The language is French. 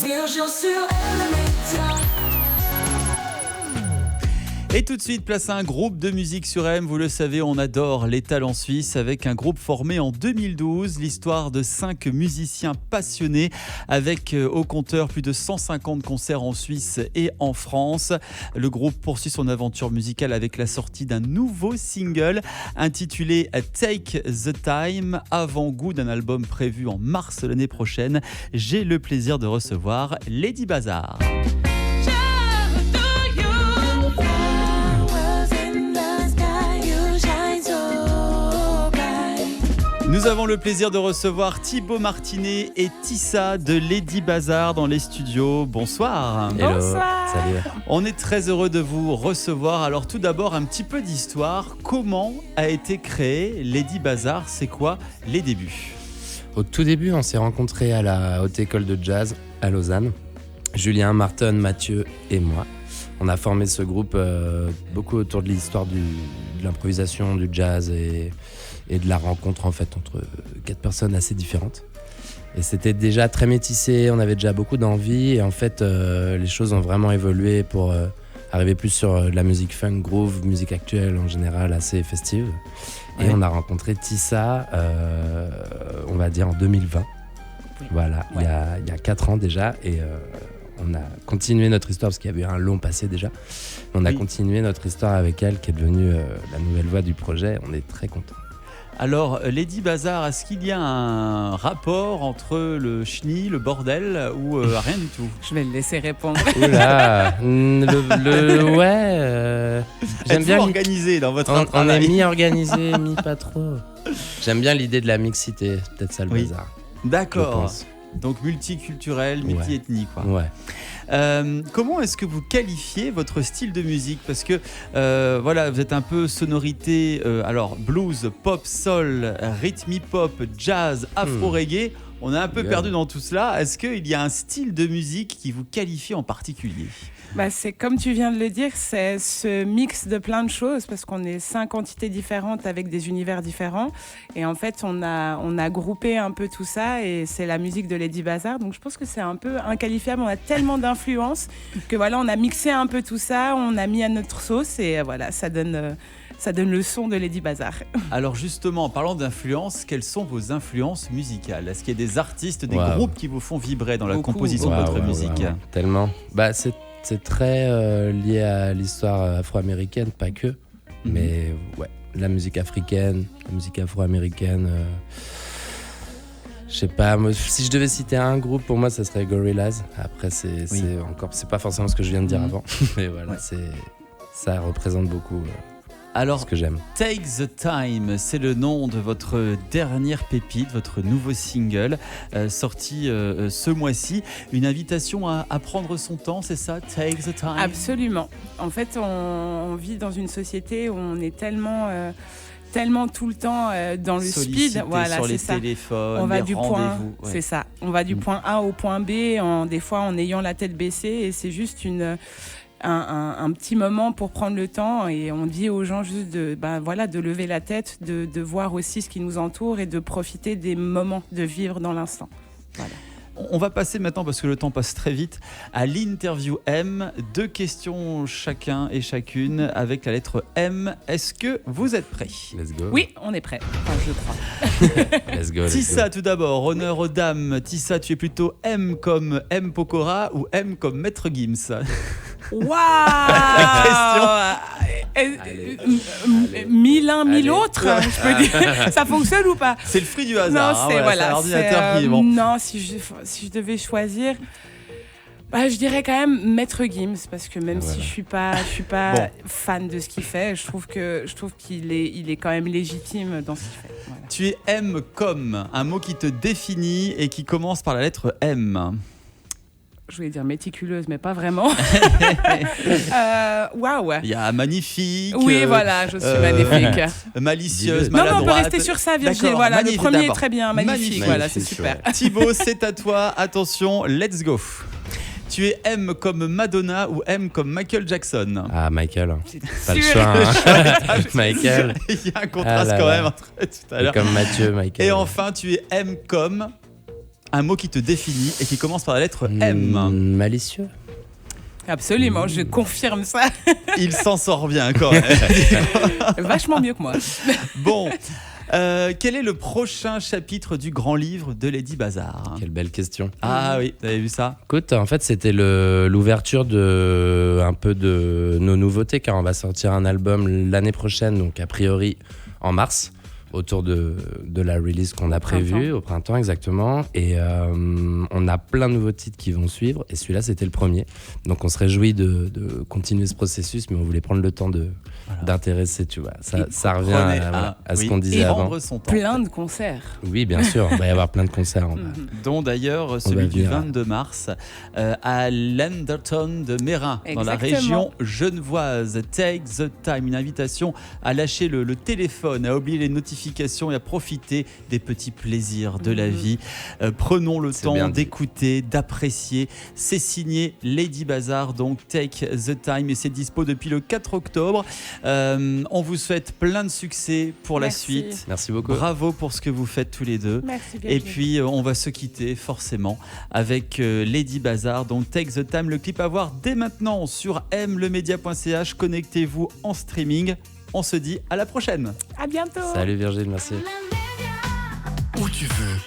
Virgile sur Elementa. Et tout de suite, place à un groupe de musique sur M. Vous le savez, on adore les talents suisses avec un groupe formé en 2012. L'histoire de 5 musiciens passionnés avec au compteur plus de 150 concerts en Suisse et en France. Le groupe poursuit son aventure musicale avec la sortie d'un nouveau single intitulé Take the Time, avant-goût d'un album prévu en mars l'année prochaine. J'ai le plaisir de recevoir Lady Bazar. Nous avons le plaisir de recevoir Thibaut Martinet et Tissa de Lady Bazar dans les studios. Bonsoir. Hello. Bonsoir. Salut. On est très heureux de vous recevoir. Alors tout d'abord, un petit peu d'histoire. Comment a été créé Lady Bazar ? C'est quoi les débuts ? Au tout début, on s'est rencontrés à la Haute École de Jazz à Lausanne. Julien, Martin, Mathieu et moi. On a formé ce groupe beaucoup autour de l'histoire de l'improvisation, du jazz et de la rencontre en fait entre 4 personnes assez différentes. Et c'était déjà très métissé, on avait déjà beaucoup d'envie et en fait les choses ont vraiment évolué pour arriver plus sur de la musique funk, groove, musique actuelle en général assez festive. Et on a rencontré Tissa, on va dire en 2020. Voilà, il y a 4 ans déjà et on a continué notre histoire parce qu'il y avait eu un long passé déjà. On a continué notre histoire avec elle qui est devenue la nouvelle voix du projet. On est très contents. Alors, Lady Bazar, est-ce qu'il y a un rapport entre le chenille, le bordel ou rien du tout ? Je vais le laisser répondre. Oula, j'aime bien organisé dans votre on travail. est mi-organisé, mi-pas trop. J'aime bien l'idée de la mixité, peut-être ça le bazar. D'accord. Donc multiculturel, multi-ethnique, quoi. Ouais. Comment est-ce que vous qualifiez votre style de musique ? Parce que voilà, vous êtes un peu sonorité, alors blues, pop, soul, rhythm hip-hop, jazz, afro-reggae. On est un peu perdu dans tout cela. Est-ce qu'il y a un style de musique qui vous qualifie en particulier ? C'est comme tu viens de le dire, c'est ce mix de plein de choses parce qu'on est 5 entités différentes avec des univers différents et en fait on a groupé un peu tout ça et c'est la musique de Lady Bazar, donc je pense que c'est un peu inqualifiable, on a tellement d'influences que voilà, on a mixé un peu tout ça, on a mis à notre sauce et voilà, ça donne le son de Lady Bazar. Alors justement, en parlant d'influence, quelles sont vos influences musicales ? Est-ce qu'il y a des artistes, des groupes qui vous font vibrer dans la composition de votre musique ? Tellement. C'est très lié à l'histoire afro-américaine, pas que. Mais la musique africaine, la musique afro-américaine. Je sais pas, moi, si je devais citer un groupe, pour moi, ça serait Gorillaz. Après, c'est pas forcément ce que je viens de dire avant. Mais voilà, ça représente beaucoup. Alors, ce que j'aime. Take the Time, c'est le nom de votre dernière pépite, votre nouveau single sorti ce mois-ci. Une invitation à prendre son temps, c'est ça ? Take the Time. Absolument. En fait, on vit dans une société où on est tellement tout le temps dans le speed, voilà, sur c'est les ça. téléphones, on va les du rendez-vous. C'est ça. On va du point A au point B, des fois en ayant la tête baissée, et c'est juste un petit moment pour prendre le temps, et on dit aux gens juste de lever la tête, de voir aussi ce qui nous entoure et de profiter des moments, de vivre dans l'instant. Voilà. On va passer maintenant, parce que le temps passe très vite, à l'interview M. 2 questions chacun et chacune avec la lettre M. Est-ce que vous êtes prêts ? Let's go. Oui, on est prêts. Enfin, je crois. Let's go. Tissa, tout d'abord, honneur aux dames. Tissa, tu es plutôt M comme M Pokora ou M comme Maître Gims ? Waouh. Allez. Mille l'un, mille l'autre, je peux dire. Ça fonctionne ou pas ? C'est le fruit du hasard. Non, c'est l'ordinateur qui est bon. Non, si je devais choisir, je dirais quand même Maître Gims, parce que même si je suis pas fan de ce qu'il fait, je trouve qu'il est quand même légitime dans ce qu'il fait. Voilà. Tu es M comme, un mot qui te définit et qui commence par la lettre M. Je voulais dire méticuleuse, mais pas vraiment. Waouh. Il y a magnifique. Oui, voilà, je suis magnifique. Malicieuse, Non, maladroite. on peut rester sur ça, Virginie. Voilà, le premier d'abord. est très bien, magnifique. Voilà, c'est super. Thibaut, c'est à toi. Attention, let's go. Tu es M comme Madonna ou M comme Michael Jackson ? Ah, Michael. Pas le choix. Hein. Michael. Il y a un contraste quand même entre tout à l'heure. Et comme Mathieu, Michael. Et enfin, tu es M comme un mot qui te définit et qui commence par la lettre M. Malicieux. Absolument, je confirme ça. Il s'en sort bien quand même. Vachement mieux que moi. Bon, quel est le prochain chapitre du grand livre de Lady Bazar? Quelle belle question. Ah oui, vous avez vu ça? Écoute, en fait, c'était l'ouverture de un peu de nos nouveautés, car on va sortir un album l'année prochaine, donc a priori en mars, autour de la release qu'on a prévue, au printemps exactement. Et on a plein de nouveaux titres qui vont suivre, et celui-là, c'était le premier. Donc on se réjouit de continuer ce processus, mais on voulait prendre le temps d'intéresser, tu vois. Ça revient à ce qu'on disait avant. Prendre son temps. Plein de concerts. Oui, bien sûr, il va y avoir plein de concerts. Dont d'ailleurs celui du 22 mars à Lenderton de Mérin, dans la région genevoise. Take the time, une invitation à lâcher le téléphone, à oublier les notifications et à profiter des petits plaisirs de la vie. Prenons le temps d'écouter, d'apprécier. C'est signé Lady Bazar, donc Take the time, et c'est dispo depuis le 4 octobre. On vous souhaite plein de succès pour la suite. Merci beaucoup. Bravo pour ce que vous faites tous les deux. Merci bien. Et puis on va se quitter forcément avec Lady Bazar, donc Take the Time, le clip à voir dès maintenant sur mlemedia.ch. Connectez-vous en streaming. On se dit à la prochaine. À bientôt. Salut Virgile, merci. M Media. Où tu veux.